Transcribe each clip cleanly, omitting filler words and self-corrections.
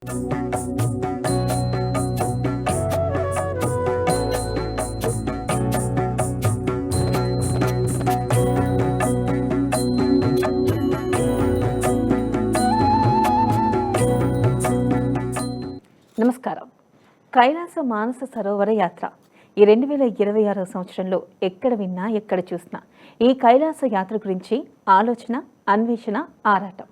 నమస్కారం. కైలాస మానస సరోవర యాత్ర ఈ 2026 సంవత్సరంలో ఎక్కడ విన్నా ఎక్కడ చూసినా ఈ కైలాస యాత్ర గురించి ఆలోచన, అన్వేషణ, ఆరాటం.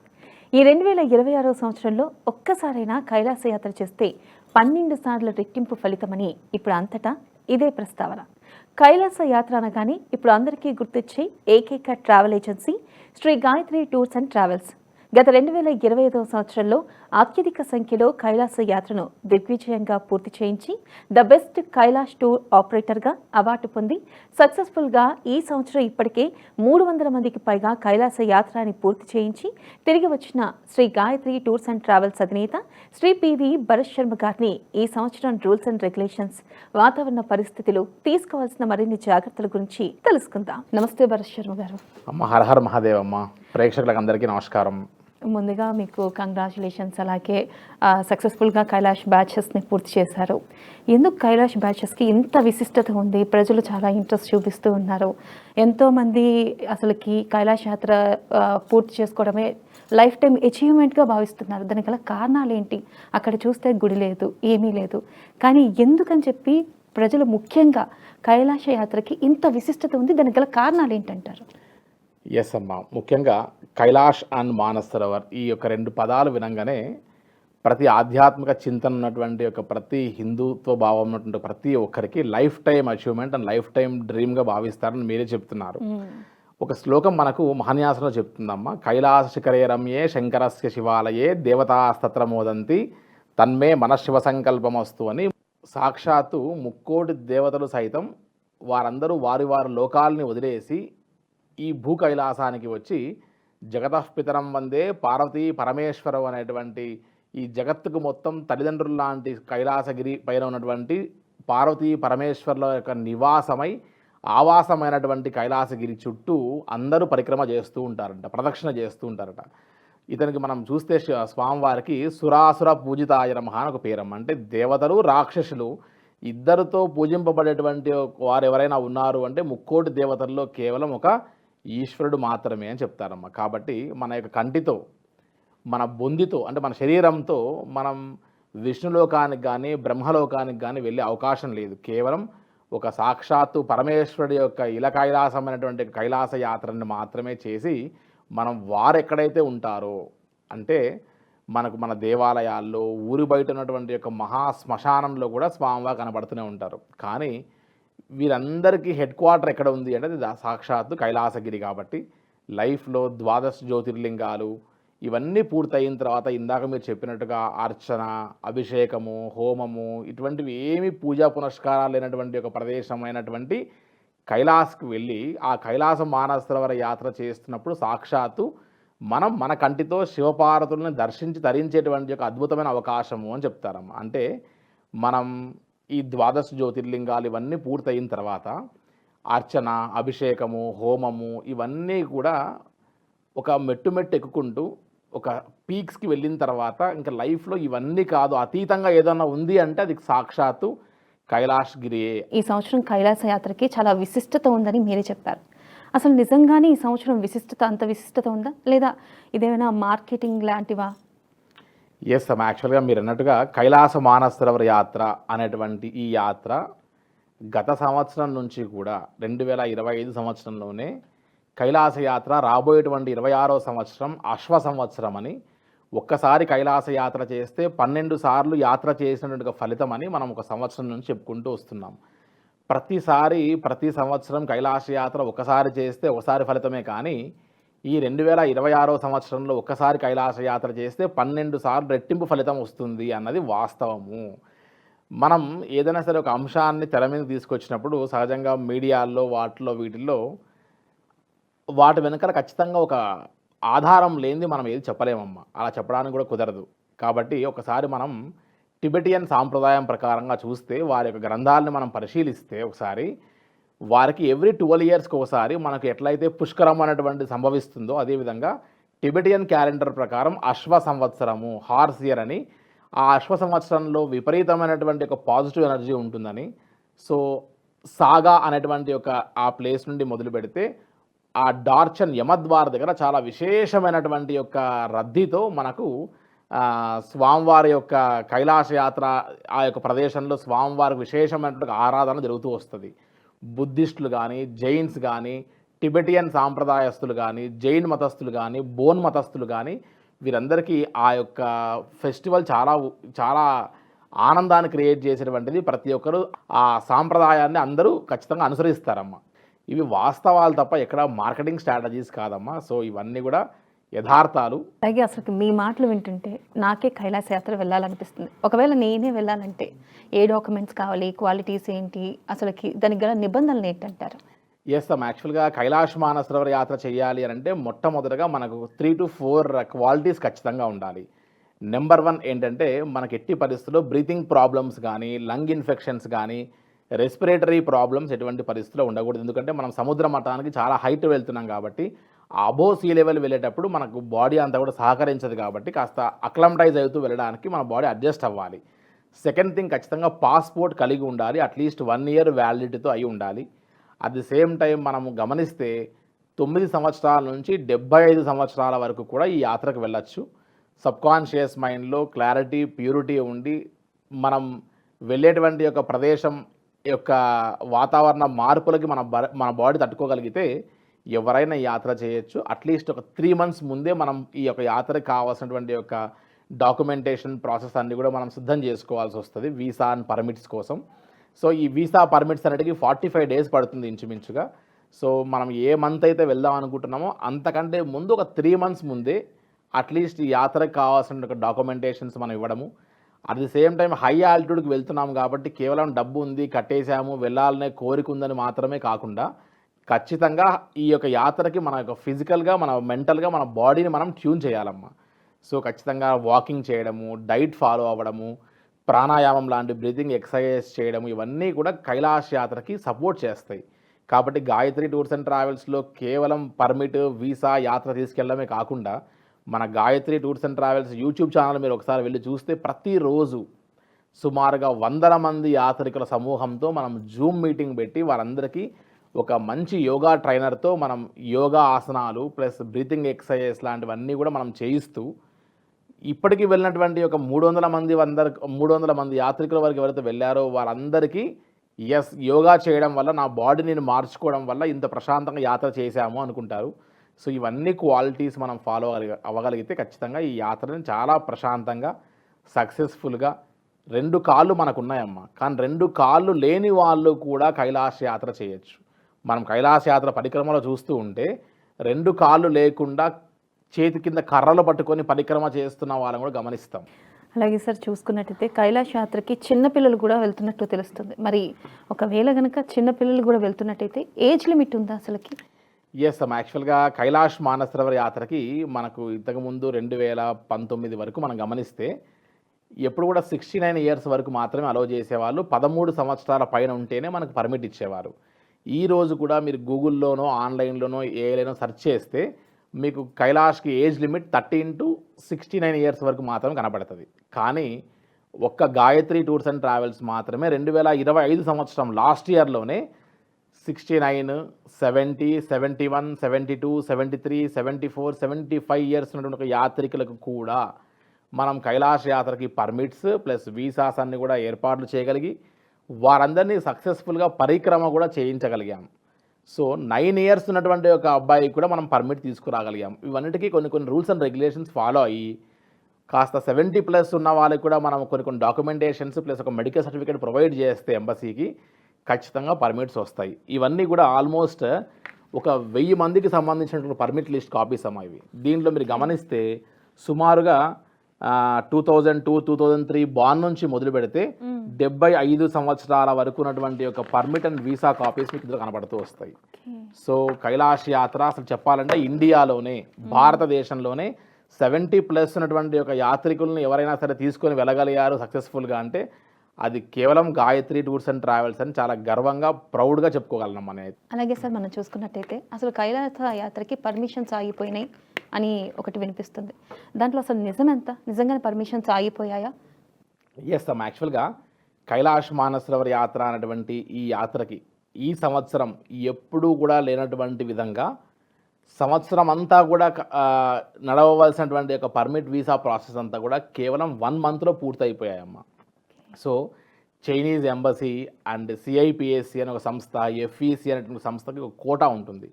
ఈ 2026 సంవత్సరంలో ఒక్కసారైనా కైలాస యాత్ర చేస్తే 12 సార్లు రెట్టింపు ఫలితమని ఇప్పుడు అంతటా ఇదే ప్రస్తావన. కైలాస యాత్ర అనగానే ఇప్పుడు అందరికీ గుర్తొచ్చే ఏకైక travel agency Sri Gayatri tours and travels. గత 2025 సంవత్సరంలో అత్యధిక సంఖ్యలో కైలాస యాత్రను దిగ్విజయంగా పూర్తి చేయించి ద బెస్ట్ కైలాష్ టూర్ ఆపరేటర్గా అవార్డు పొంది సక్సెస్ఫుల్గా ఈ సంవత్సరం ఇప్పటికే 300 మందికి పైగా కైలాస యాత్రని పూర్తి చేయించి తిరిగి వచ్చిన Sri Gayatri tours and travels అధినేత శ్రీ పివి భరత్ శర్మ గారిని ఈ సంవత్సరం రూల్స్ అండ్ రెగ్యులేషన్స్, వాతావరణ పరిస్థితులు, తీసుకోవాల్సిన మరిన్ని జాగ్రత్తల గురించి తెలుసుకుందాం. నమస్తే భరత్ శర్మ గారు. అమ్మ హర హర మహాదేవమ్మ. ప్రేక్షకులకు అందరికీ నమస్కారం. ముందుగా మీకు కంగ్రాచులేషన్స్. అలాగే సక్సెస్ఫుల్గా కైలాష్ బ్యాచెస్ని పూర్తి చేశారు. ఎందుకు కైలాష్ బ్యాచెస్కి ఇంత విశిష్టత ఉంది? ప్రజలు చాలా ఇంట్రెస్ట్ చూపిస్తూ ఉన్నారు. ఎంతోమంది అసలుకి కైలాష్ యాత్ర పూర్తి చేసుకోవడమే లైఫ్ టైం అచీవ్మెంట్గా భావిస్తున్నారు. దానికి గల కారణాలు ఏంటి? అక్కడ చూస్తే గుడి లేదు, ఏమీ లేదు. కానీ ఎందుకని చెప్పి ప్రజలు ముఖ్యంగా కైలాష యాత్రకి ఇంత విశిష్టత ఉంది? దానికి గల కారణాలు ఏంటంటారు? ఎస్ అమ్మ, ముఖ్యంగా కైలాష్ అండ్ మానస్ సరోవర్ ఈ యొక్క 2 పదాలు వినంగానే ప్రతి ఆధ్యాత్మిక చింతన ఉన్నటువంటి ప్రతి హిందుత్వ భావం ఉన్నటువంటి ప్రతి ఒక్కరికి life time achievement and life time డ్రీమ్గా భావిస్తారని మీరే చెప్తున్నారు. ఒక శ్లోకం మనకు మహాన్యాసంలో చెప్తుందమ్మా. కైలాస శిఖరే రమ్యే శంకరస్య శివాలయే దేవతాస్తత్ర మోదంతి తన్మే మనశివ సంకల్పమస్తు అని. సాక్షాత్తు ముక్కోటి దేవతలు సైతం వారందరూ వారి వారి లోకాలని వదిలేసి ఈ భూ కైలాసానికి వచ్చి జగతఃపితరం వందే పార్వతీ పరమేశ్వరం అనేటువంటి ఈ జగత్తుకు మొత్తం తల్లిదండ్రులు లాంటి కైలాసగిరి పైన ఉన్నటువంటి పార్వతీ పరమేశ్వరుల యొక్క నివాసమై ఆవాసమైనటువంటి కైలాసగిరి చుట్టూ అందరూ పరిక్రమ చేస్తూ ఉంటారంట, ప్రదక్షిణ చేస్తూ ఉంటారట. ఇతనికి మనం చూస్తే స్వామివారికి సురాసుర పూజితాయ నమః అని ఒక పేరమ్మ. అంటే దేవతలు, రాక్షసులు ఇద్దరితో పూజింపబడేటువంటి వారు ఎవరైనా ఉన్నారు అంటే ముక్కోటి దేవతల్లో కేవలం ఒక ఈశ్వరుడు మాత్రమే అని చెప్తారమ్మ. కాబట్టి మన యొక్క కంటితో, మన బొందితో, అంటే మన శరీరంతో మనం విష్ణులోకానికి కానీ బ్రహ్మలోకానికి కానీ వెళ్ళే అవకాశం లేదు. కేవలం ఒక సాక్షాత్తు పరమేశ్వరుడి యొక్క ఇల కైలాసమైనటువంటి కైలాస యాత్రని మాత్రమే చేసి మనం వారు ఎక్కడైతే ఉంటారో, అంటే మనకు మన దేవాలయాల్లో, ఊరి బయట ఉన్నటువంటి యొక్క మహా శ్మశానంలో కూడా స్వామివారు కనబడుతూనే ఉంటారు. కానీ వీరందరికీ హెడ్ క్వార్టర్ ఎక్కడ ఉంది అంటే అది సాక్షాత్తు కైలాసగిరి. కాబట్టి లైఫ్లో 12 జ్యోతిర్లింగాలు ఇవన్నీ పూర్తయిన తర్వాత ఇందాక మీరు చెప్పినట్టుగా అర్చన, అభిషేకము, హోమము ఇటువంటివి ఏమి పూజా పునస్కారాలు లేనటువంటి ఒక ప్రదేశమైనటువంటి కైలాస్కి వెళ్ళి ఆ కైలాస మానస సరోవర యాత్ర చేస్తున్నప్పుడు సాక్షాత్తు మనం మన కంటితో శివపార్వతులను దర్శించి తరించేటువంటి ఒక అద్భుతమైన అవకాశము అని చెప్తారమ్మ. అంటే మనం ఈ 12 జ్యోతిర్లింగాలు ఇవన్నీ పూర్తయిన తర్వాత అర్చన, అభిషేకము, హోమము ఇవన్నీ కూడా ఒక మెట్టు ఎక్కుకుంటూ ఒక పీక్స్కి వెళ్ళిన తర్వాత ఇంకా లైఫ్లో ఇవన్నీ కాదు, అతీతంగా ఏదన్నా ఉంది అంటే అది సాక్షాత్తు కైలాసగిరియే. ఈ సంవత్సరం కైలాస యాత్రకి చాలా విశిష్టత ఉందని మీరే చెప్పారు. అసలు నిజంగానే ఈ సంవత్సరం అంత విశిష్టత ఉందా, లేదా ఇదేమైనా మార్కెటింగ్ లాంటివా? ఎస్ అమ్మ, యాక్చువల్గా మీరు అన్నట్టుగా కైలాస మానస సరోవర యాత్ర అనేటువంటి ఈ యాత్ర గత సంవత్సరం నుంచి కూడా 2025 సంవత్సరంలోనే కైలాస యాత్ర రాబోయేటువంటి 26వ సంవత్సరం అశ్వ సంవత్సరం అని, ఒక్కసారి కైలాస యాత్ర చేస్తే 12 సార్లు యాత్ర చేసినటువంటి ఫలితం అని మనం ఒక సంవత్సరం నుంచి చెప్పుకుంటూ వస్తున్నాం. ప్రతి సంవత్సరం కైలాస యాత్ర ఒకసారి చేస్తే ఒకసారి ఫలితమే. కానీ ఈ 2026వ సంవత్సరంలో ఒక్కసారి కైలాస యాత్ర చేస్తే 12 సార్లు రెట్టింపు ఫలితం వస్తుంది అన్నది వాస్తవము. మనం ఏదైనా సరే ఒక అంశాన్ని తెర మీద తీసుకొచ్చినప్పుడు సహజంగా మీడియాల్లో వీటిల్లో వాటి వెనకాల ఖచ్చితంగా ఒక ఆధారం లేనిది మనం ఏది చెప్పలేమమ్మా. అలా చెప్పడానికి కూడా కుదరదు. కాబట్టి ఒకసారి మనం టిబెటియన్ సాంప్రదాయం ప్రకారంగా చూస్తే వారి యొక్క గ్రంథాలను మనం పరిశీలిస్తే ఒకసారి వారికి ఎవ్రీ 12 ఇయర్స్కి ఒకసారి మనకు ఎట్లయితే పుష్కరం అనేటువంటి సంభవిస్తుందో అదేవిధంగా టిబెటియన్ క్యాలెండర్ ప్రకారం అశ్వ సంవత్సరము, హార్స్ ఇయర్ అని ఆ అశ్వ సంవత్సరంలో విపరీతమైనటువంటి ఒక పాజిటివ్ ఎనర్జీ ఉంటుందని. సో సాగా అనేటువంటి ఒక ఆ ప్లేస్ నుండి మొదలు పెడితే ఆ డార్చన్ యమద్వార్ దగ్గర చాలా విశేషమైనటువంటి యొక్క రద్దీతో మనకు స్వామివారి యొక్క కైలాస యాత్ర ఆ యొక్క ప్రదేశంలో స్వామివారికి విశేషమైనటువంటి ఆరాధన జరుగుతూ వస్తుంది. బుద్ధిస్టులు కానీ, జైన్స్ కానీ, టిబెటియన్ సాంప్రదాయస్తులు కానీ, జైన్ మతస్థులు కానీ, బోన్ మతస్థులు కానీ వీరందరికీ ఆ యొక్క ఫెస్టివల్ చాలా ఆనందాన్ని క్రియేట్ చేసేటువంటిది. ప్రతి ఒక్కరు ఆ సాంప్రదాయాన్ని అందరూ ఖచ్చితంగా అనుసరిస్తారమ్మా. ఇవి వాస్తవాలు తప్ప ఎక్కడ మార్కెటింగ్ స్ట్రాటజీస్ కాదమ్మా. సో ఇవన్నీ కూడా యథార్థాలు. అలాగే అసలు మీ మాటలు వింటుంటే నాకే కైలాస యాత్ర వెళ్ళాలనిపిస్తుంది. ఒకవేళ నేనే వెళ్ళాలంటే ఏ డాక్యుమెంట్స్ కావాలి, క్వాలిటీస్ ఏంటి, అసలుకి దానికి గల నిబంధనలు ఏంటంటారు? ఎస్ అమ్మ, యాక్చువల్గా కైలాష్ మానసరోవర్ యాత్ర చేయాలి అని అంటే మొట్టమొదటిగా మనకు 3 to 4 క్వాలిటీస్ ఖచ్చితంగా ఉండాలి. నెంబర్ 1 ఏంటంటే మనకి ఎట్టి పరిస్థితుల్లో బ్రీతింగ్ ప్రాబ్లమ్స్ కానీ, లంగ్ ఇన్ఫెక్షన్స్ కానీ, రెస్పిరేటరీ ప్రాబ్లమ్స్ ఎటువంటి పరిస్థితుల్లో ఉండకూడదు. ఎందుకంటే మనం సముద్ర మట్టానికి చాలా హైట్ వెళ్తున్నాం కాబట్టి అబో సీ లెవెల్ వెళ్ళేటప్పుడు మనకు బాడీ అంతా కూడా సహకరించదు కాబట్టి కాస్త అక్లమటైజ్ అవుతూ వెళ్ళడానికి మన బాడీ అడ్జస్ట్ అవ్వాలి. సెకండ్ థింగ్, ఖచ్చితంగా పాస్పోర్ట్ కలిగి ఉండాలి. అట్లీస్ట్ 1 year వ్యాలిడిటీతో అయి ఉండాలి. అట్ ది సేమ్ టైం మనము గమనిస్తే 9 సంవత్సరాల నుంచి 75 సంవత్సరాల వరకు కూడా ఈ యాత్రకు వెళ్ళచ్చు. సబ్కాన్షియస్ మైండ్లో క్లారిటీ, ప్యూరిటీ ఉండి మనం వెళ్ళేటువంటి యొక్క ప్రదేశం యొక్క వాతావరణ మార్పులకి మన బాడీ తట్టుకోగలిగితే ఎవరైనా యాత్ర చేయొచ్చు. అట్లీస్ట్ ఒక 3 months ముందే మనం ఈ యొక్క యాత్రకు కావాల్సినటువంటి యొక్క డాక్యుమెంటేషన్ ప్రాసెస్ అన్నీ కూడా మనం సిద్ధం చేసుకోవాల్సి వస్తుంది వీసా అండ్ పర్మిట్స్ కోసం. సో ఈ వీసా పర్మిట్స్ అనేటివి 45 days పడుతుంది ఇంచుమించుగా. సో మనం ఏ మంత్ అయితే వెళ్దాం అనుకుంటున్నామో అంతకంటే ముందు ఒక 3 months ముందే అట్లీస్ట్ ఈ యాత్రకు కావాల్సిన డాక్యుమెంటేషన్స్ మనం ఇవ్వడము. At the same time high ఆల్టిట్యూడ్కి వెళ్తున్నాము కాబట్టి కేవలం డబ్బు ఉంది, కట్టేశాము, వెళ్ళాలనే కోరిక ఉందని మాత్రమే కాకుండా ఖచ్చితంగా ఈ యొక్క యాత్రకి మన యొక్క ఫిజికల్గా, మన మెంటల్గా మన బాడీని మనం ట్యూన్ చేయాలమ్మా. సో ఖచ్చితంగా వాకింగ్ చేయడము, డైట్ ఫాలో అవ్వడము, ప్రాణాయామం లాంటి బ్రీతింగ్ ఎక్సర్సైజ్ చేయడము, ఇవన్నీ కూడా కైలాష్ యాత్రకి సపోర్ట్ చేస్తాయి. కాబట్టి గాయత్రి టూర్స్ అండ్ ట్రావెల్స్లో కేవలం పర్మిట్, వీసా, యాత్ర తీసుకెళ్ళడమే కాకుండా మన Gayatri tours and travels YouTube channel మీరు ఒకసారి వెళ్ళి చూస్తే ప్రతిరోజు సుమారుగా 100 మంది యాత్రికుల సమూహంతో మనం జూమ్ మీటింగ్ పెట్టి వారందరికీ ఒక మంచి యోగా ట్రైనర్తో మనం యోగా ఆసనాలు ప్లస్ బ్రీతింగ్ ఎక్సర్సైజెస్ లాంటివన్నీ కూడా మనం చేయిస్తూ ఇప్పటికీ వెళ్ళినటువంటి ఒక 300 మంది యాత్రికుల వరకు ఎవరైతే వెళ్ళారో వారందరికీ యోగా చేయడం వల్ల నా బాడీని మార్చుకోవడం వల్ల ఇంత ప్రశాంతంగా యాత్ర చేశాము అనుకుంటారు. సో ఇవన్నీ క్వాలిటీస్ మనం ఫాలో అవ్వగలిగితే ఖచ్చితంగా ఈ యాత్రని చాలా ప్రశాంతంగా, సక్సెస్ఫుల్గా 2 కాళ్ళు మనకు ఉన్నాయమ్మా. కానీ 2 కాళ్ళు లేని వాళ్ళు కూడా కైలాస యాత్ర చేయొచ్చు. మనం కైలాస యాత్ర పరిక్రమలో చూస్తూ ఉంటే 2 కాళ్ళు లేకుండా చేతి కింద కర్రలు పట్టుకొని పరిక్రమ చేస్తున్న వాళ్ళని కూడా గమనిస్తాం. అలాగే సార్, చూసుకున్నట్టయితే కైలాష్ యాత్రకి చిన్నపిల్లలు కూడా వెళ్తున్నట్టు తెలుస్తుంది. మరి ఒకవేళ కనుక చిన్నపిల్లలు కూడా వెళ్తున్నట్టయితే ఏజ్ లిమిట్ ఉందా అసలుకి? ఎస్ అమ్మ, యాక్చువల్గా కైలాష్ మానసరోవర్ యాత్రకి మనకు ఇంతకుముందు 2019 వరకు మనం గమనిస్తే ఎప్పుడు కూడా 69 years వరకు మాత్రమే అలౌ చేసేవాళ్ళు. 13 సంవత్సరాల పైన ఉంటేనే మనకు పర్మిట్ ఇచ్చేవారు. ఈ రోజు కూడా మీరు గూగుల్లోనో, ఆన్లైన్లోనో, ఏఐలోనో సెర్చ్ చేస్తే మీకు కైలాష్కి ఏజ్ లిమిట్ 13 to 69 years వరకు మాత్రమే కనబడుతుంది. కానీ ఒక్క గాయత్రి టూర్స్ అండ్ ట్రావెల్స్ మాత్రమే 2025 సంవత్సరం లాస్ట్ ఇయర్లోనే 69, 70, 71, 72, 73, 74, 75 years ఉన్నటువంటి ఒక యాత్రికులకు కూడా మనం కైలాష్ యాత్రకి పర్మిట్స్ ప్లస్ వీసాస్ అన్ని కూడా ఏర్పాట్లు చేయగలిగి వారందరినీ సక్సెస్ఫుల్గా పరిక్రమ కూడా చేయించగలిగాం. సో 9 years ఉన్నటువంటి ఒక అబ్బాయికి కూడా మనం పర్మిట్ తీసుకురాగలిగాం. ఇవన్నిటికీ కొన్ని రూల్స్ అండ్ రెగ్యులేషన్స్ ఫాలో అయ్యి కాస్త 70+ ఉన్న వాళ్ళకి కూడా మనం కొన్ని డాక్యుమెంటేషన్స్ ప్లస్ ఒక మెడికల్ సర్టిఫికేట్ ప్రొవైడ్ చేస్తే ఎంబసీకి ఖచ్చితంగా పర్మిట్స్ వస్తాయి. ఇవన్నీ కూడా ఆల్మోస్ట్ ఒక 1000 మందికి సంబంధించినటువంటి పర్మిట్ లిస్ట్ కాపీస్ అమ్మా ఇవి. దీంట్లో మీరు గమనిస్తే సుమారుగా 2002, 2003 బాన్ నుంచి మొదలు పెడితే 75 సంవత్సరాల వరకు ఉన్నటువంటి ఒక పర్మిట్ అండ్ వీసా కాపీస్ మీకు ఇందులో కనబడుతూ వస్తాయి. సో కైలాష్ యాత్ర అసలు చెప్పాలంటే ఇండియాలోనే, భారతదేశంలోనే 70+ ఉన్నటువంటి ఒక యాత్రికులను ఎవరైనా సరే తీసుకొని వెళ్ళగలిగారు సక్సెస్ఫుల్గా అంటే అది కేవలం గాయత్రి టూర్స్ అండ్ ట్రావెల్స్ అని చాలా గర్వంగా, ప్రౌడ్గా చెప్పుకోగలం అనేది. అలాగే సార్, మనం చూసుకున్నట్టయితే అసలు కైలాస యాత్రకి పర్మిషన్స్ ఆగిపోయినాయి అని ఒకటి వినిపిస్తుంది. దాంట్లో అసలు నిజం ఎంత? నిజంగానే పర్మిషన్స్ ఆగిపోయాయా? ఎస్ అమ్మ, యాక్చువల్గా కైలాష్ మానసరోవర్ యాత్ర అనేటువంటి ఈ యాత్రకి ఈ సంవత్సరం ఎప్పుడూ కూడా లేనటువంటి విధంగా సంవత్సరం అంతా కూడా నడవవలసినటువంటి ఒక పర్మిట్ వీసా ప్రాసెస్ అంతా కూడా కేవలం 1 మంత్లో పూర్తయిపోయాయమ్మ. సో చైనీస్ ఎంబసీ అండ్ సిఐపిఎస్సి అనే ఒక సంస్థ, ఎఫ్ఈసి అనేటువంటి సంస్థకి ఒక కోటా ఉంటుంది.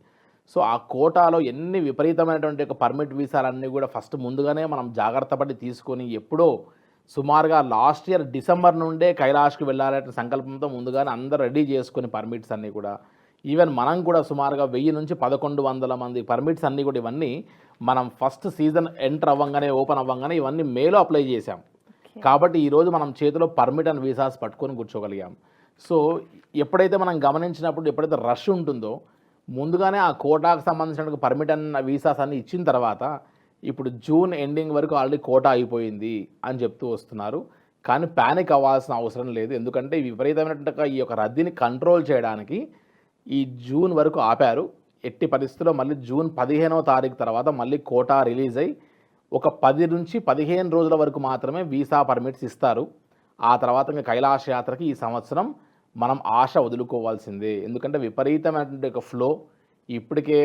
సో ఆ కోటాలో ఎన్ని విపరీతమైనటువంటి ఒక పర్మిట్ వీసాలన్నీ కూడా ఫస్ట్ ముందుగానే మనం జాగ్రత్త పడి తీసుకొని ఎప్పుడో సుమారుగా లాస్ట్ ఇయర్ డిసెంబర్ నుండే కైలాష్కి వెళ్ళాలనే సంకల్పంతో ముందుగానే అందరూ రెడీ చేసుకుని పర్మిట్స్ అన్నీ కూడా, ఈవెన్ మనం కూడా సుమారుగా 1000 నుంచి 1100 మంది పర్మిట్స్ అన్నీ కూడా ఇవన్నీ మనం ఫస్ట్ సీజన్ ఎంటర్ అవ్వగానే ఓపెన్ అవ్వగానే ఇవన్నీ మేలో అప్లై చేశాం. కాబట్టి ఈరోజు మనం చేతిలో పర్మిట్ అండ్ వీసాస్ పట్టుకొని కూర్చోగలిగాం. సో ఎప్పుడైతే మనం గమనించినప్పుడు ఎప్పుడైతే రష్ ఉంటుందో ముందుగానే ఆ కోటాకు సంబంధించిన పర్మిట్ అండ్ వీసాస్ అన్ని ఇచ్చిన తర్వాత ఇప్పుడు జూన్ ఎండింగ్ వరకు ఆల్రెడీ కోటా అయిపోయింది అని చెప్తూ వస్తున్నారు. కానీ ప్యానిక్ అవ్వాల్సిన అవసరం లేదు. ఎందుకంటే విపరీతమైనట్టుగా ఈ యొక్క రద్దీని కంట్రోల్ చేయడానికి ఈ జూన్ వరకు ఆపారు. ఎట్టి పరిస్థితుల్లో మళ్ళీ జూన్ 15వ తారీఖు తర్వాత మళ్ళీ కోటా రిలీజ్ అయ్యి ఒక 10 నుంచి 15 రోజుల వరకు మాత్రమే వీసా పర్మిట్స్ ఇస్తారు. ఆ తర్వాత ఇంకా కైలాష్ యాత్రకి ఈ సంవత్సరం మనం ఆశ వదులుకోవాల్సిందే. ఎందుకంటే విపరీతమైనటువంటి ఒక ఫ్లో ఇప్పటికే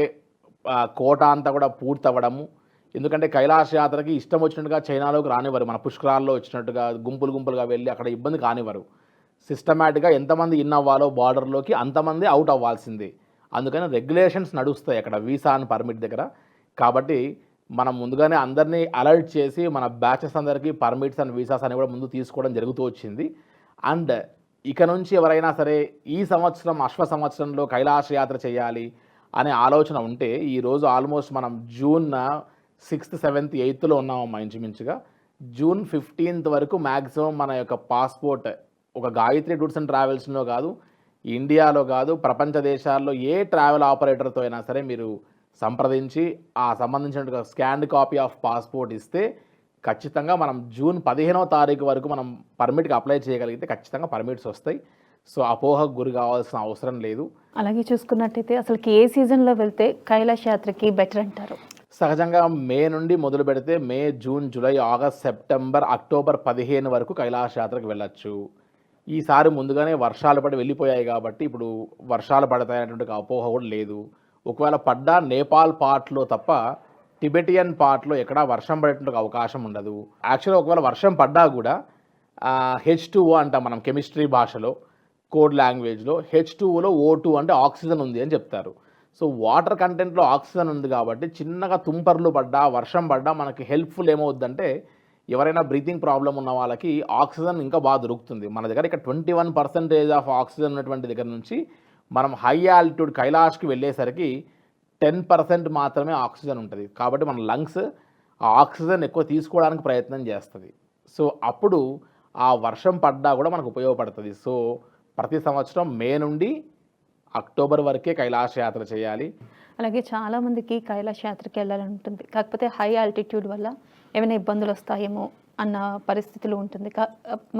కోటా అంతా కూడా పూర్తవ్వడము. ఎందుకంటే కైలాష్ యాత్రకి ఇష్టం వచ్చినట్టుగా చైనాలోకి రానివ్వరు. మన పుష్కరాల్లో వచ్చినట్టుగా గుంపులుగా వెళ్ళి అక్కడ ఇబ్బంది కానివ్వరు. సిస్టమేటిక్గా ఎంతమంది ఇన్ అవ్వాలో బార్డర్లోకి అంతమంది అవుట్ అవ్వాల్సిందే. అందుకని రెగ్యులేషన్స్ నడుస్తాయి అక్కడ వీసా అండ్ పర్మిట్ దగ్గర. కాబట్టి మనం ముందుగానే అందరినీ అలర్ట్ చేసి మన బ్యాచెస్ అందరికీ పర్మిట్స్ అండ్ వీసాస్ అని కూడా ముందు తీసుకోవడం జరుగుతూ వచ్చింది. అండ్ ఇక నుంచి ఎవరైనా సరే ఈ సంవత్సరం సంవత్సరంలో కైలాష్ యాత్ర చేయాలి అనే ఆలోచన ఉంటే ఈరోజు ఆల్మోస్ట్ మనం జూన్ 6th, 7th, 8thలో ఉన్నామమ్మా. ఇంచుమించుగా జూన్ 15th వరకు మ్యాక్సిమం మన యొక్క పాస్పోర్ట్ ఒక గాయత్రి టూర్స్ అండ్ ట్రావెల్స్లో కాదు, ఇండియాలో కాదు, ప్రపంచ దేశాల్లో ఏ ట్రావెల్ ఆపరేటర్తో అయినా సరే మీరు సంప్రదించి ఆ సంబంధించిన స్కాన్డ్ కాపీ ఆఫ్ పాస్పోర్ట్ ఇస్తే ఖచ్చితంగా మనం జూన్ 15వ తారీఖు వరకు మనం పర్మిట్కి అప్లై చేయగలిగితే ఖచ్చితంగా పర్మిట్స్ వస్తాయి. సో అపోహకు గురి కావాల్సిన అవసరం లేదు. అలాగే చూసుకున్నట్టయితే అసలుకి ఏ సీజన్లో వెళ్తే కైలాష్ యాత్రకి బెటర్ అంటారు? సహజంగా మే నుండి మొదలు పెడితే May, June, July, August, September, October 15 వరకు కైలాష్ యాత్రకు వెళ్ళచ్చు. ఈసారి ముందుగానే వర్షాలు పడి వెళ్ళిపోయాయి కాబట్టి ఇప్పుడు వర్షాలు పడతాయనేటువంటి అపోహ కూడా లేదు. ఒకవేళ పడ్డా నేపాల్ పార్ట్లో తప్ప టిబెటియన్ పార్ట్లో ఎక్కడా వర్షం పడేటువంటి అవకాశం ఉండదు. యాక్చువల్గా ఒకవేళ వర్షం పడ్డా కూడా H2O అంటాం మనం కెమిస్ట్రీ భాషలో, కోడ్ లాంగ్వేజ్లో. H2Oలో O2 అంటే ఆక్సిజన్ ఉంది అని చెప్తారు. సో వాటర్ కంటెంట్లో ఆక్సిజన్ ఉంది కాబట్టి చిన్నగా తుంపర్లు పడ్డా వర్షం పడ్డా మనకి హెల్ప్ఫుల్ ఏమవుద్దంటే ఎవరైనా బ్రీతింగ్ ప్రాబ్లం ఉన్న వాళ్ళకి ఆక్సిజన్ ఇంకా బాగా దొరుకుతుంది. మన దగ్గర ఇక్కడ 21% ఆఫ్ ఆక్సిజన్ ఉన్నటువంటి దగ్గర నుంచి మనం హై ఆల్టిట్యూడ్ కైలాష్కి వెళ్ళేసరికి 10% మాత్రమే ఆక్సిజన్ ఉంటుంది. కాబట్టి మన లంగ్స్ ఆ ఆక్సిజన్ ఎక్కువ తీసుకోవడానికి ప్రయత్నం చేస్తుంది. సో అప్పుడు ఆ వర్షం పడ్డా కూడా మనకు ఉపయోగపడుతుంది. సో ప్రతి సంవత్సరం మే నుండి అక్టోబర్ వరకే కైలాష్ యాత్ర చేయాలి. అలాగే చాలామందికి కైలాష్ యాత్రకి వెళ్ళాలని ఉంటుంది. కాకపోతే హై ఆల్టిట్యూడ్ వల్ల ఏమైనా ఇబ్బందులు వస్తాయేమో అన్న పరిస్థితులు ఉంటుంది.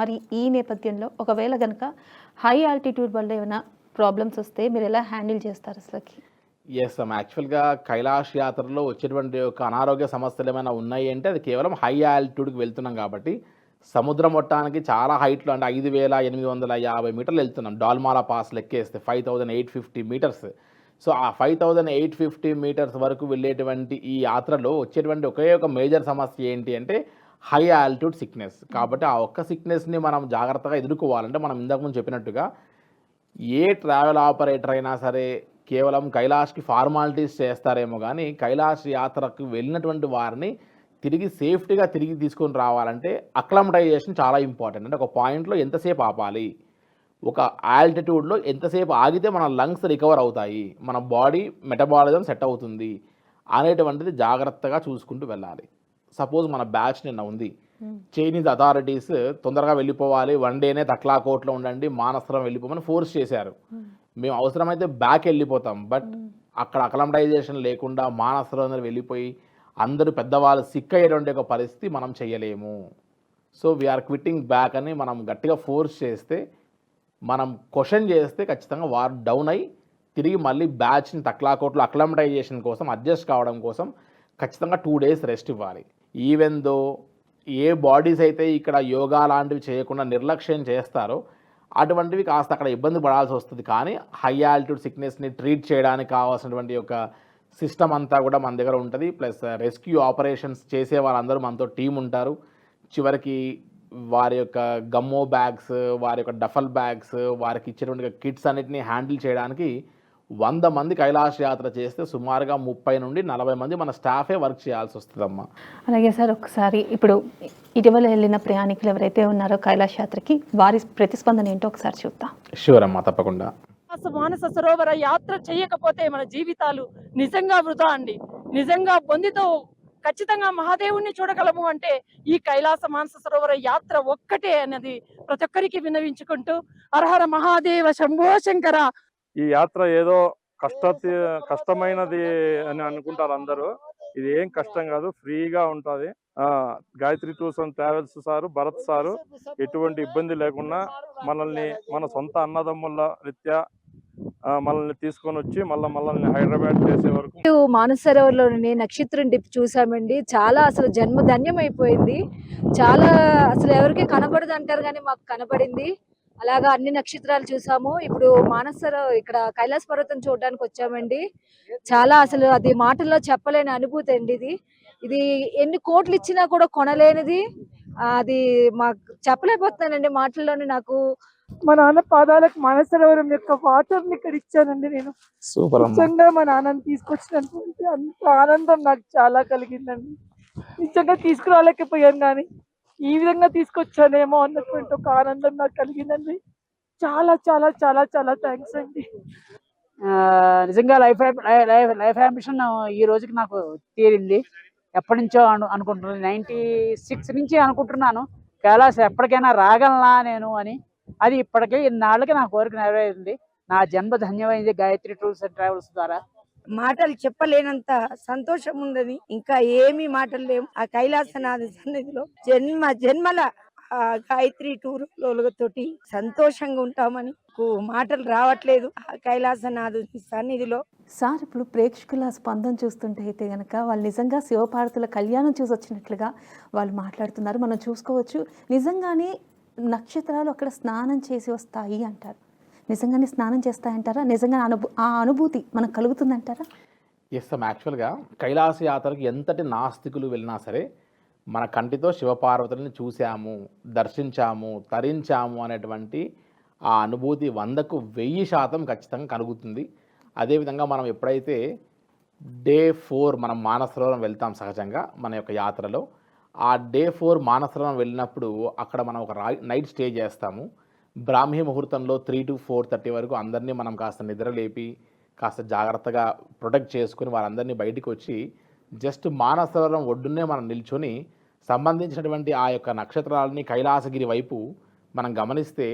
మరి ఈ నేపథ్యంలో ఒకవేళ కనుక హై ఆల్టిట్యూడ్ వల్ల ఏమైనా ప్రాబ్లమ్స్ వస్తే మీరు ఎలా హ్యాండిల్ చేస్తారు అసలుకి? ఎస్ అమ్మ, యాక్చువల్గా కైలాష్ యాత్రలో వచ్చేటువంటి ఒక అనారోగ్య సమస్యలు ఏమైనా ఉన్నాయి అంటే అది కేవలం హై ఆల్టిట్యూడ్కి వెళ్తున్నాం కాబట్టి సముద్రం మొట్టానికి చాలా హైట్లో అంటే 5850 మీటర్లు వెళ్తున్నాం. డాల్మాలా పాస్ లెక్కేస్తే 5850 మీటర్స్. సో ఆ 5850 మీటర్స్ వరకు వెళ్ళేటువంటి ఈ యాత్రలో వచ్చేటువంటి ఒకే ఒక మేజర్ సమస్య ఏంటి అంటే హై ఆల్టిట్యూడ్ సిక్నెస్. కాబట్టి ఆ ఒక్క సిక్నెస్ని మనం జాగ్రత్తగా ఎదుర్కోవాలంటే మనం ఇంతకుముందు చెప్పినట్టుగా ఏ ట్రావెల్ ఆపరేటర్ అయినా సరే కేవలం కైలాష్కి ఫార్మాలిటీస్ చేస్తారేమో కానీ కైలాష్ యాత్రకు వెళ్ళినటువంటి వారిని తిరిగి సేఫ్టీగా తిరిగి తీసుకొని రావాలంటే అక్లమటైజేషన్ చాలా ఇంపార్టెంట్. అంటే ఒక పాయింట్లో ఎంతసేపు ఆపాలి, ఒక ఆల్టిట్యూడ్లో ఎంతసేపు ఆగితే మన లంగ్స్ రికవర్ అవుతాయి, మన బాడీ మెటబాలిజం సెట్ అవుతుంది అనేటువంటిది జాగ్రత్తగా చూసుకుంటూ వెళ్ళాలి. సపోజ్ మన బ్యాచ్ నిన్న ఉంది, చైనీస్ అథారిటీస్ తొందరగా వెళ్ళిపోవాలి, 1 డేనే తక్లాకోట్లో ఉండండి, మానసరం వెళ్ళిపోమని ఫోర్స్ చేశారు. మేము అవసరమైతే బ్యాక్ వెళ్ళిపోతాం, బట్ అక్కడ అక్లమటైజేషన్ లేకుండా మానసరం వెళ్ళిపోయి అందరూ పెద్దవాళ్ళు సిక్ అయ్యేటువంటి ఒక పరిస్థితి మనం చేయలేము. సో వీఆర్ క్విట్టింగ్ బ్యాక్ అని మనం గట్టిగా ఫోర్స్ చేస్తే, మనం క్వశ్చన్ చేస్తే ఖచ్చితంగా వారు డౌన్ అయ్యి తిరిగి మళ్ళీ బ్యాచ్ని తక్లాకోట్లో అక్లమటైజేషన్ కోసం అడ్జస్ట్ కావడం కోసం ఖచ్చితంగా 2 days రెస్ట్ ఇవ్వాలి. ఈవెన్ దో ఏ బాడీస్ అయితే ఇక్కడ యోగా లాంటివి చేయకుండా నిర్లక్ష్యం చేస్తారో అటువంటివి కాస్త అక్కడ ఇబ్బంది పడాల్సి వస్తుంది. కానీ హై ఆల్టిట్యూడ్ సిక్నెస్ని ట్రీట్ చేయడానికి కావాల్సినటువంటి ఒక సిస్టమ్ అంతా కూడా మన దగ్గర ఉంటుంది. ప్లస్ రెస్క్యూ ఆపరేషన్స్ చేసే వాళ్ళందరూ మనతో టీం ఉంటారు. చివరికి వారి యొక్క గమ్మో బ్యాగ్స్, వారి యొక్క డఫల్ బ్యాగ్స్, వారికి ఇచ్చేటువంటి కిట్స్ అన్నిటిని హ్యాండిల్ చేయడానికి 100 మంది కైలాష్ యాత్ర చేస్తే సుమారుగా 30 నుండి 40 మంది మన స్టాఫే వర్క్ చేయాల్సి వస్తుందమ్మా. అలాగే సార్, ఒకసారి ఇప్పుడు ఇటీవల వెళ్ళిన ప్రయాణికులు ఎవరైతే ఉన్నారో కైలాష్ యాత్రకి వారి ప్రతిస్పందన ఏంటో ఒకసారి చూద్దాం. షూర్ అమ్మా, తప్పకుండా. మానస సరోవర యాత్ర చేయకపోతే మన జీవితాలు నిజంగా వృధా అండి. నిజంగా పొందితో ఖచ్చితంగా మహాదేవుణ్ణి చూడగలము అంటే ఈ కైలాస మానస సరోవర యాత్ర ఒక్కటే అన్నది ప్రతి ఒక్కరికి విన్నవించుకుంటూ హరహర మహాదేవ శంభో శంకర. ఈ యాత్ర ఏదో కష్టమైనది అని అనుకుంటారు అందరూ. ఇది ఏం కష్టం కాదు, ఫ్రీగా ఉంటుంది. Gayatri tours and travels sir, Bharat sir ఎటువంటి ఇబ్బంది లేకుండా మనల్ని మన సొంత అన్నదమ్ముల రీత్యా మనల్ని తీసుకొని వచ్చి మనల్ని హైదరాబాద్ చేసే వరకు మానసరోవర్లోని నక్షత్రం డిప్ చూసామండి. చాలా అసలు జన్మ ధన్యం అయిపోయింది. చాలా అసలు ఎవరికి కనబడదు అంటారు కానీ మాకు కనబడింది. అలాగా అన్ని నక్షత్రాలు చూసాము. ఇప్పుడు ఇక్కడ కైలాస పర్వతం చూడడానికి వచ్చామండి. చాలా అసలు అది మాటల్లో చెప్పలేని అనుభూతి అండి. ఇది ఎన్ని కోట్లు ఇచ్చినా కూడా కొనలేనిది. అది మాకు చెప్పలేకపోతున్నానండి మాటల్లోనే. నాకు మా నాన్న పాదాలకు మానసరోవరం యొక్క వాటర్ ని ఇక్కడ ఇచ్చానండి. నేను సూపర్. నిజంగా మా నాన్నని తీసుకొచ్చినటువంటి అంత ఆనందం నాకు చాలా కలిగిందండి. నిజంగా తీసుకురాలేకపోయాను కానీ ఈ విధంగా తీసుకొచ్చానేమో అన్నటువంటి ఒక ఆనందం నాకు కలిగిందండి. చాలా చాలా చాలా చాలా థ్యాంక్స్ అండి. నిజంగా లైఫ్ అంబిషన్ ఈ రోజుకి నాకు తీరింది. ఎప్పటి నుంచో అనుకుంటున్నాను. 96 నుంచి అనుకుంటున్నాను కైలాస ఎప్పటికైనా రాగలనా నేను అని. అది ఇప్పటికే ఇన్నాళ్ళకి నా కోరిక నెరవేరింది. నా జన్మ ధన్యమైంది గాయత్రి టూర్స్ అండ్ ట్రావెల్స్ ద్వారా. మాటలు చెప్పలేనంత సంతోషం ఉన్నది. ఇంకా ఏమీ మాటలు లేవు. ఆ కైలాసనాథ సన్నిధిలో జన్మల ఆ గాయత్రి టూర్లతోటి సంతోషంగా ఉంటామని మాటలు రావట్లేదు. ఆ కైలాసనాథ సన్నిధిలో సార్, ఇప్పుడు ప్రేక్షకుల స్పందన చూస్తుంటే అయితే కనుక వాళ్ళు నిజంగా శివపార్వతుల కళ్యాణం చూసి వచ్చినట్లుగా వాళ్ళు మాట్లాడుతున్నారు. మనం చూసుకోవచ్చు. నిజంగానే నక్షత్రాలు అక్కడ స్నానం చేసి వస్తాయి అంటారు. నిజంగానే స్నానం చేస్తాయంటారా? నిజంగా ఆ అనుభూతి మనకు కలుగుతుందంటారా? ఎస్ అమ్మ, యాక్చువల్గా కైలాస యాత్రకు ఎంతటి నాస్తికులు వెళ్ళినా సరే మన కంటితో శివపార్వతులని చూసాము, దర్శించాము, తరించాము అనేటువంటి ఆ అనుభూతి 100కు 1000% ఖచ్చితంగా కలుగుతుంది. అదేవిధంగా మనం ఎప్పుడైతే డే 4 మనం మానసరోవరం వెళ్తాం సహజంగా మన యొక్క యాత్రలో, ఆ డే 4 మానసరోవరం వెళ్ళినప్పుడు అక్కడ మనం ఒక నైట్ స్టే చేస్తాము. బ్రాహ్మీ ముహూర్తంలో 3 to 4:30 వరకు అందరినీ మనం కాస్త నిద్రలేపి కాస్త జాగ్రత్తగా ప్రొటెక్ట్ చేసుకుని వారందరినీ బయటికి వచ్చి జస్ట్ మానసరోవరం ఒడ్డునే మనం నిల్చొని సంబంధించినటువంటి ఆ యొక్క నక్షత్రాలని కైలాసగిరి వైపు మనం గమనిస్తే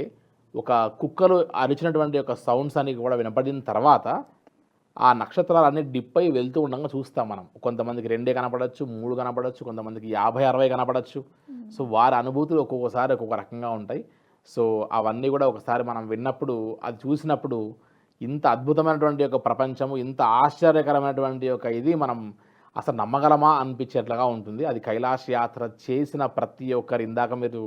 ఒక కుక్కలు అరిచినటువంటి యొక్క సౌండ్స్ అని కూడా వినపడిన తర్వాత ఆ నక్షత్రాలన్నీ డిప్ అయి వెళ్తూ ఉండగా చూస్తాం మనం. కొంతమందికి 2 కనపడచ్చు, 3 కనపడచ్చు, కొంతమందికి 50-60 కనపడచ్చు. సో వారి అనుభూతులు ఒక్కొక్కసారి ఒక్కొక్క రకంగా ఉంటాయి. సో అవన్నీ కూడా ఒకసారి మనం విన్నప్పుడు, అది చూసినప్పుడు ఇంత అద్భుతమైనటువంటి ఒక ప్రపంచము, ఇంత ఆశ్చర్యకరమైనటువంటి ఒక ఇది మనం అసలు నమ్మగలమా అనిపించేట్లుగా ఉంటుంది. అది కైలాష్ యాత్ర చేసిన ప్రతి ఒక్కరు, ఇందాక మీరు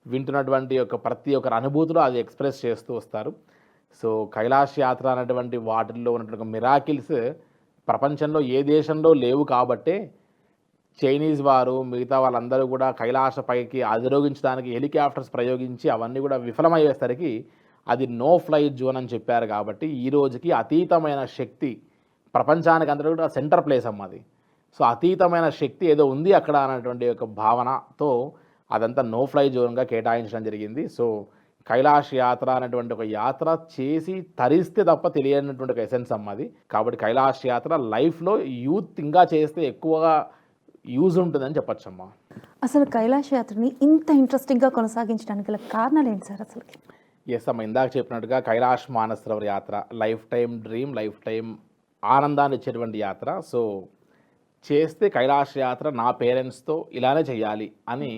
వింటున్నటువంటి యొక్క ప్రతి ఒక్కరి అనుభూతులు అది ఎక్స్ప్రెస్ చేస్తూ వస్తారు. సో కైలాష్ యాత్ర అనేటువంటి వాటిల్లో ఉన్నటువంటి మిరాకిల్స్ ప్రపంచంలో ఏ దేశంలో లేవు కాబట్టే చైనీస్ వారు మిగతా వాళ్ళందరూ కూడా కైలాస పైకి అధిరోగించడానికి హెలికాప్టర్స్ ప్రయోగించి అవన్నీ కూడా విఫలమయ్యేసరికి అది నో ఫ్లై జోన్ అని చెప్పారు. కాబట్టి ఈ రోజుకి అతీతమైన శక్తి ప్రపంచానికి అందరూ కూడా సెంటర్ ప్లేస్ అమ్మది. సో అతీతమైన శక్తి ఏదో ఉంది అక్కడ అనేటువంటి ఒక భావనతో అదంతా నో ఫ్లై జోన్గా కేటాయించడం జరిగింది. సో కైలాష్ యాత్ర అనేటువంటి ఒక యాత్ర చేసి తరిస్తే తప్ప తెలియనటువంటి ఒక ఎసెన్స్ అమ్మది. కాబట్టి కైలాష్ యాత్ర లైఫ్లో యూత్ ఇంకా చేస్తే ఎక్కువగా యూజ్ ఉంటుందని చెప్పచ్చమ్మా. అసలు కైలాష్ యాత్రని ఇంత ఇంట్రెస్టింగ్గా కొనసాగించడానికి గల కారణాలు ఏంటి సార్ అసలు? ఎస్ అమ్మ, ఇందాక చెప్పినట్టుగా కైలాష్ మానసరోవర్ యాత్ర life time dream, life time ఆనందాన్ని ఇచ్చేటువంటి యాత్ర. సో చేస్తే కైలాష్ యాత్ర నా పేరెంట్స్తో ఇలానే చేయాలి అని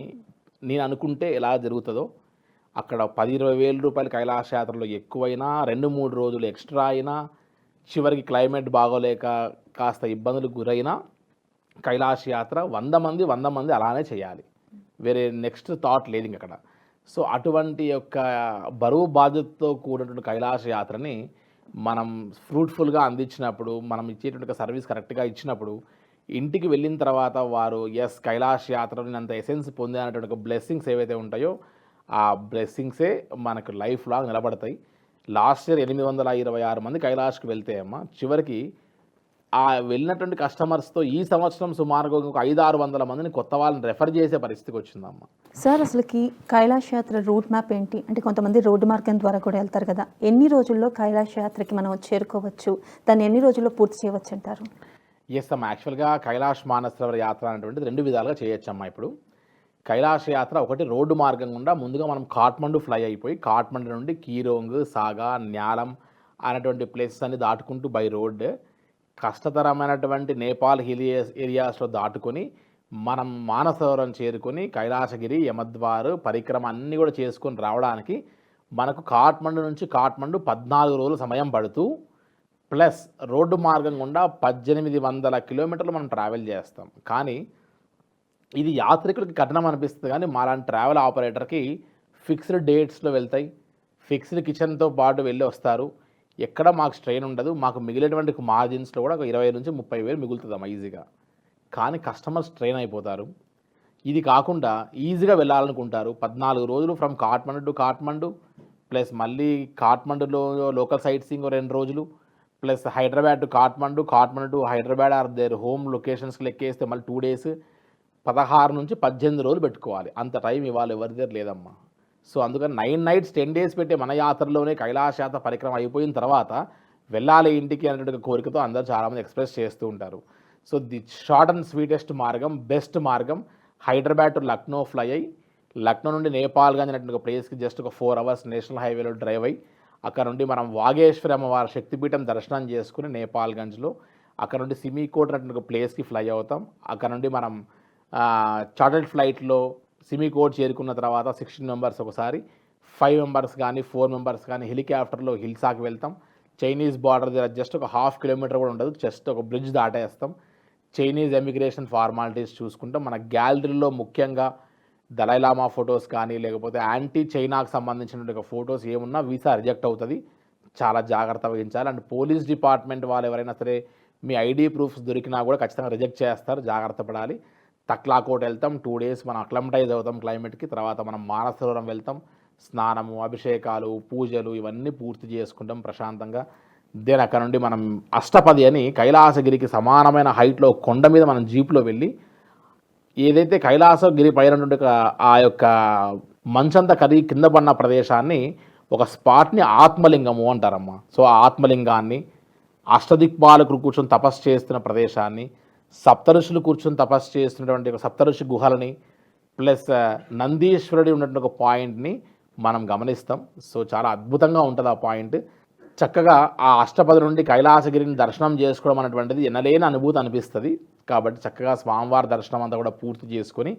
నేను అనుకుంటే ఎలా జరుగుతుందో, అక్కడ 10-20 వేల రూపాయలు కైలాష యాత్రలో ఎక్కువైనా, 2-3 రోజులు ఎక్స్ట్రా అయినా, చివరికి క్లైమేట్ బాగోలేక కాస్త ఇబ్బందులకు గురైనా కైలాష్ యాత్ర 100 మంది అలానే చేయాలి. వేరే నెక్స్ట్ థాట్ లేదు ఇంక అక్కడ. సో అటువంటి యొక్క బరువు బాధ్యతతో కూడినటువంటి కైలాస యాత్రని మనం ఫ్రూట్ఫుల్గా అందించినప్పుడు, మనం ఇచ్చేటువంటి సర్వీస్ కరెక్ట్గా ఇచ్చినప్పుడు, ఇంటికి వెళ్ళిన తర్వాత వారు ఎస్ కైలాస యాత్ర నేను అంత ఎసెన్స్ పొందినటువంటి ఒక బ్లెస్సింగ్స్ ఏవైతే ఉంటాయో ఆ బ్లెస్సింగ్సే మనకు లైఫ్ లాంగ్ నిలబడతాయి. లాస్ట్ ఇయర్ 826 మంది కైలాష్కి వెళ్తే అమ్మ చివరికి ఆ వెళ్ళినటువంటి కస్టమర్స్తో ఈ సంవత్సరం సుమారుగా ఒక 500-600 మందిని కొత్త వాళ్ళని రెఫర్ చేసే పరిస్థితికి వచ్చిందమ్మ. సార్ అసలుకి కైలాష్ యాత్ర రూట్ మ్యాప్ ఏంటి? అంటే కొంతమంది రోడ్డు మార్గం ద్వారా కూడా వెళ్తారు కదా, ఎన్ని రోజుల్లో కైలాష్ యాత్రకి మనం చేరుకోవచ్చు, దాన్ని ఎన్ని రోజుల్లో పూర్తి చేయవచ్చు అంటారు? ఎస్ అమ్మ, యాక్చువల్గా కైలాష్ మానసరోవర్ యాత్ర అనేటువంటిది 2 విధాలుగా చేయొచ్చమ్మా. ఇప్పుడు కైలాస యాత్ర ఒకటి రోడ్డు మార్గం గుండా ముందుగా మనం కాఠ్మండు ఫ్లై అయిపోయి కాఠ్మండు నుండి కీరోంగ్, సాగా, న్యాలం అనేటువంటి ప్లేసెస్ అన్ని దాటుకుంటూ బై రోడ్ కష్టతరమైనటువంటి నేపాల్ హిల్ ఏరియాస్లో దాటుకొని మనం మానసరోవరం చేరుకొని కైలాసగిరి, యమద్వార్ పరిక్రమ అన్నీ కూడా చేసుకొని రావడానికి మనకు కాఠ్మండు నుంచి కాఠ్మండు 14 రోజుల సమయం పడుతూ ప్లస్ రోడ్డు మార్గం గుండా 1800 కిలోమీటర్లు మనం ట్రావెల్ చేస్తాం. కానీ ఇది యాత్రికులకి కఠినం అనిపిస్తుంది, కానీ మాలాంటి ట్రావెల్ ఆపరేటర్కి ఫిక్స్డ్ డేట్స్లో వెళ్తాయి, ఫిక్స్డ్ కిచెన్తో పాటు వెళ్ళి వస్తారు, ఎక్కడ మాకు స్ట్రెయిన్ ఉండదు. మాకు మిగిలినటువంటి మార్జిన్స్లో కూడా ఒక 20 నుంచి 30 వేలు మిగులుతుందమ్మా ఈజీగా. కానీ కస్టమర్ స్ట్రెయిన్ అయిపోతారు. ఇది కాకుండా ఈజీగా వెళ్ళాలనుకుంటారు. 14 రోజులు from Kathmandu to Kathmandu plus మళ్ళీ కాఠ్మండులో లోకల్ సైట్ సీయింగ్ 2 రోజులు plus Hyderabad to Kathmandu, Kathmandu to Hyderabad or their home లొకేషన్స్కి లెక్కేస్తే మళ్ళీ 2 days 16 నుంచి 18 రోజులు పెట్టుకోవాలి. అంత టైం ఇవాళ ఎవరి దగ్గర లేదమ్మా. సో అందుకని 9 nights 10 days పెట్టే మన యాత్రలోనే కైలాస యాత్ర పరిక్రమ అయిపోయిన తర్వాత వెళ్ళాలి ఇంటికి అనేటువంటి కోరికతో అందరూ చాలామంది ఎక్స్ప్రెస్ చేస్తూ ఉంటారు. So the short and sweetest మార్గం, బెస్ట్ మార్గం హైదరాబాద్ టు లక్నో ఫ్లై అయ్యి లక్నో నుండి నేపాల్గంజ్ అనేటువంటి ఒక ప్లేస్కి జస్ట్ ఒక 4 hours నేషనల్ హైవేలో డ్రైవ్ అయ్యి అక్కడ నుండి మనం వాగేశ్వరి అమ్మవారి శక్తిపీఠం దర్శనం చేసుకుని నేపాల్గంజ్లో అక్కడ నుండి సిమికోట్ అనేటువంటి ఒక ప్లేస్కి ఫ్లై అవుతాం. అక్కడ నుండి మనం చార్టర్డ్ ఫ్లైట్లో సిమికోట్ చేరుకున్న తర్వాత 16 members ఒకసారి, 5 members కానీ 4 members కానీ హెలికాప్టర్లో హిల్సాకి వెళ్తాం. చైనీస్ బార్డర్ దగ్గర జస్ట్ ఒక 1/2 kilometer కూడా ఉండదు, జస్ట్ ఒక బ్రిడ్జ్ దాటేస్తాం. చైనీస్ ఎమిగ్రేషన్ ఫార్మాలిటీస్ చూసుకుంటాం. మన గ్యాలరీలో ముఖ్యంగా దలైలామా ఫొటోస్ కానీ లేకపోతే యాంటీ చైనాకు సంబంధించినటువంటి ఫొటోస్ ఏమున్నా వీసా రిజెక్ట్ అవుతుంది, చాలా జాగ్రత్త వహించాలి. అండ్ పోలీస్ డిపార్ట్మెంట్ వాళ్ళు ఎవరైనా సరే మీ ఐడి ప్రూఫ్స్ దొరికినా కూడా ఖచ్చితంగా రిజెక్ట్ చేస్తారు, జాగ్రత్త పడాలి. తక్లాకోట్ వెళ్తాం, 2 days మనం అక్లమటైజ్ అవుతాం క్లైమేట్కి. తర్వాత మనం మానసరోవరం వెళ్తాం, స్నానము, అభిషేకాలు, పూజలు ఇవన్నీ పూర్తి చేసుకుంటాం ప్రశాంతంగా. దెన్ అక్కడ నుండి మనం అష్టపది అని కైలాసగిరికి సమానమైన హైట్లో కొండ మీద మనం జీప్లో వెళ్ళి ఏదైతే కైలాసగిరి పైన ఆ యొక్క మంచంతా కరిగి కింద పడిన ప్రదేశాన్ని ఒక స్పాట్ని ఆత్మలింగము అంటారమ్మా. సో ఆ ఆత్మలింగాన్ని, అష్టదిక్పాలకులు కూర్చొని తపస్సు చేస్తున్న ప్రదేశాన్ని, సప్తఋషులు కూర్చొని తపస్సు చేస్తున్నటువంటి ఒక సప్తఋషి గుహలని ప్లస్ నందీశ్వరుడి ఉన్నటువంటి ఒక పాయింట్ని మనం గమనిస్తాం. సో చాలా అద్భుతంగా ఉంటుంది ఆ పాయింట్. చక్కగా ఆ అష్టపది నుండి కైలాసగిరిని దర్శనం చేసుకోవడం అనేటువంటిది ఎనలేని అనుభూతి అనిపిస్తుంది. కాబట్టి చక్కగా స్వామివారి దర్శనం అంతా కూడా పూర్తి చేసుకొని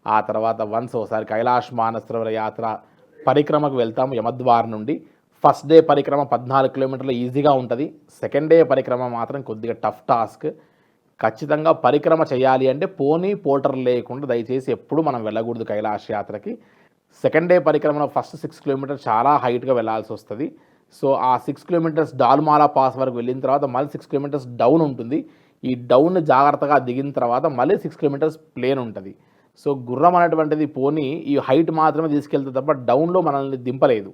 ఆ తర్వాత వన్స్ ఒకసారి కైలాష్ మానసరోవర యాత్ర పరిక్రమకు వెళ్తాం. యమద్వార్ నుండి ఫస్ట్ డే పరిక్రమ 14 kilometers ఈజీగా ఉంటుంది. సెకండ్ డే పరిక్రమ మాత్రం కొద్దిగా టఫ్ టాస్క్. ఖచ్చితంగా పరిక్రమ చేయాలి అంటే పోనీ పోటర్ లేకుండా దయచేసి ఎప్పుడు మనం వెళ్ళకూడదు కైలాష్ యాత్రకి. సెకండ్ డే పరిక్రమలో ఫస్ట్ 6 kilometers చాలా హైట్గా వెళ్ళాల్సి వస్తుంది. సో ఆ 6 kilometers డాల్మాలా పాస్ వరకు వెళ్ళిన తర్వాత మళ్ళీ 6 kilometers డౌన్ ఉంటుంది. ఈ డౌన్ జాగ్రత్తగా దిగిన తర్వాత మళ్ళీ 6 kilometers ప్లేన్ ఉంటుంది. సో గుర్రం అనేటువంటిది పోనీ ఈ హైట్ మాత్రమే తీసుకెళ్తే తప్ప డౌన్లో మనల్ని దింపలేదు,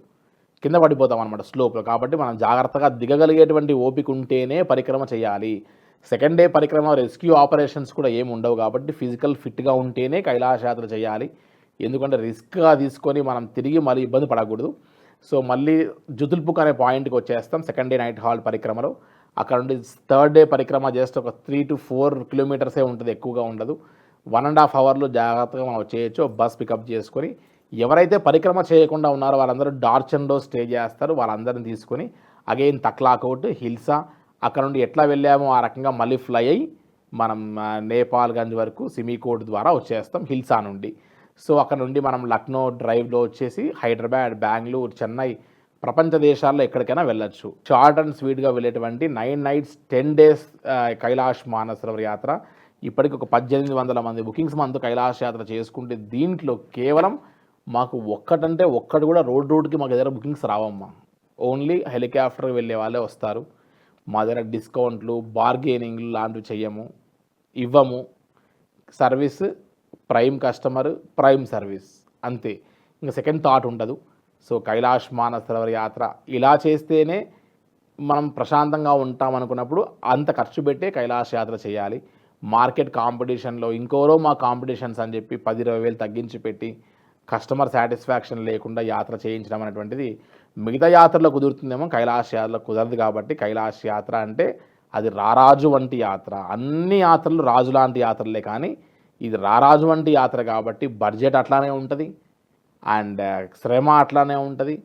కింద పడిపోతాం అనమాట స్లోప్లో. కాబట్టి మనం జాగ్రత్తగా దిగగలిగేటువంటి ఓపిక ఉంటేనే పరిక్రమ చేయాలి. సెకండ్ డే పరిక్రమ రెస్క్యూ ఆపరేషన్స్ కూడా ఏమి ఉండవు కాబట్టి ఫిజికల్ ఫిట్గా ఉంటేనే కైలాస యాత్ర చేయాలి. ఎందుకంటే రిస్క్గా తీసుకొని మనం తిరిగి మళ్ళీ ఇబ్బంది పడకూడదు. సో మళ్ళీ జుతుల్పుక్ అనే పాయింట్కి వచ్చేస్తాం సెకండ్ డే నైట్ హాల్ పరిక్రమలో. అక్కడ నుండి థర్డ్ డే పరిక్రమ జస్ట్ ఒక 3 to 4 kilometers ఉంటుంది, ఎక్కువగా ఉండదు. 1.5 hours జాగ్రత్తగా మనం చేయొచ్చు. బస్ పికప్ చేసుకొని ఎవరైతే పరిక్రమ చేయకుండా ఉన్నారో వాళ్ళందరూ డార్చన్లో స్టే చేస్తారు. వాళ్ళందరిని తీసుకొని అగైన్ తక్లాకోట్, హిల్సా, అక్కడ నుండి ఎట్లా వెళ్ళామో ఆ రకంగా మళ్ళీ ఫ్లై అయ్యి మనం నేపాల్గంజ్ వరకు సిమికోట్ ద్వారా వచ్చేస్తాం హిల్సా నుండి. సో అక్కడ నుండి మనం లక్నో డ్రైవ్లో వచ్చేసి హైదరాబాద్, బెంగళూరు, చెన్నై, ప్రపంచ దేశాల్లో ఎక్కడికైనా వెళ్ళొచ్చు. షార్ట్ అండ్ స్వీట్గా వెళ్ళేటువంటి 9 nights 10 days కైలాష్ మానసరోవర్ యాత్ర ఇప్పటికి ఒక 1800 మంది బుకింగ్స్ మనతో కైలాస యాత్ర చేసుకుంటే దీంట్లో కేవలం మాకు ఒక్కటంటే ఒక్కటి కూడా రోడ్డుకి మాకు దగ్గర బుకింగ్స్ రావమ్మా. ఓన్లీ హెలికాప్టర్ వెళ్ళే వాళ్ళే వస్తారు. మా దగ్గర డిస్కౌంట్లు బార్గెనింగ్లు లాంటివి చెయ్యము, ఇవ్వము. Service prime customer, prime service అంతే, ఇంకా సెకండ్ థాట్ ఉండదు. సో కైలాష్ మానస సరోవర్ యాత్ర ఇలా చేస్తేనే మనం ప్రశాంతంగా ఉంటాం అనుకున్నప్పుడు అంత ఖర్చు పెట్టే కైలాష్ యాత్ర చేయాలి. మార్కెట్ కాంపిటీషన్లో ఇంకోరో మా కాంపిటీషన్స్ అని చెప్పి 10-20 వేలు తగ్గించి పెట్టి కస్టమర్ సాటిస్ఫాక్షన్ లేకుండా యాత్ర చేయించడం అనేటువంటిది మిగతా యాత్రలో కుదురుతుందేమో, కైలాష్ యాత్రలో కుదరదు. కాబట్టి కైలాష్ యాత్ర అంటే అది రారాజు వంటి యాత్ర. అన్ని యాత్రలు రాజు లాంటి యాత్రలే, కానీ ఇది రారాజు వంటి యాత్ర కాబట్టి బడ్జెట్ అట్లానే ఉంటుంది, అండ్ శ్రమ అట్లానే ఉంటుంది,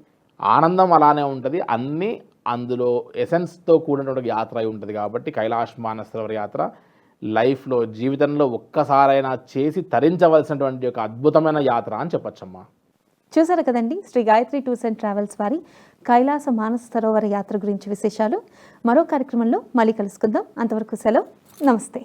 ఆనందం అలానే ఉంటుంది. అన్నీ అందులో ఎసెన్స్తో కూడినటువంటి యాత్ర అయి ఉంటుంది. కాబట్టి కైలాష్ మానస సరోవర్ యాత్ర లైఫ్లో జీవితంలో ఒక్కసారైనా చేసి తరించవలసినటువంటి ఒక అద్భుతమైన యాత్ర అని చెప్పచ్చమ్మా. చూసారు కదండి, Sri Gayatri tours and travels వారి కైలాస మానస సరోవర యాత్ర గురించి విశేషాలు. మరో కార్యక్రమంలో మళ్ళీ కలుసుకుందాం. అంతవరకు సెలవు, నమస్తే.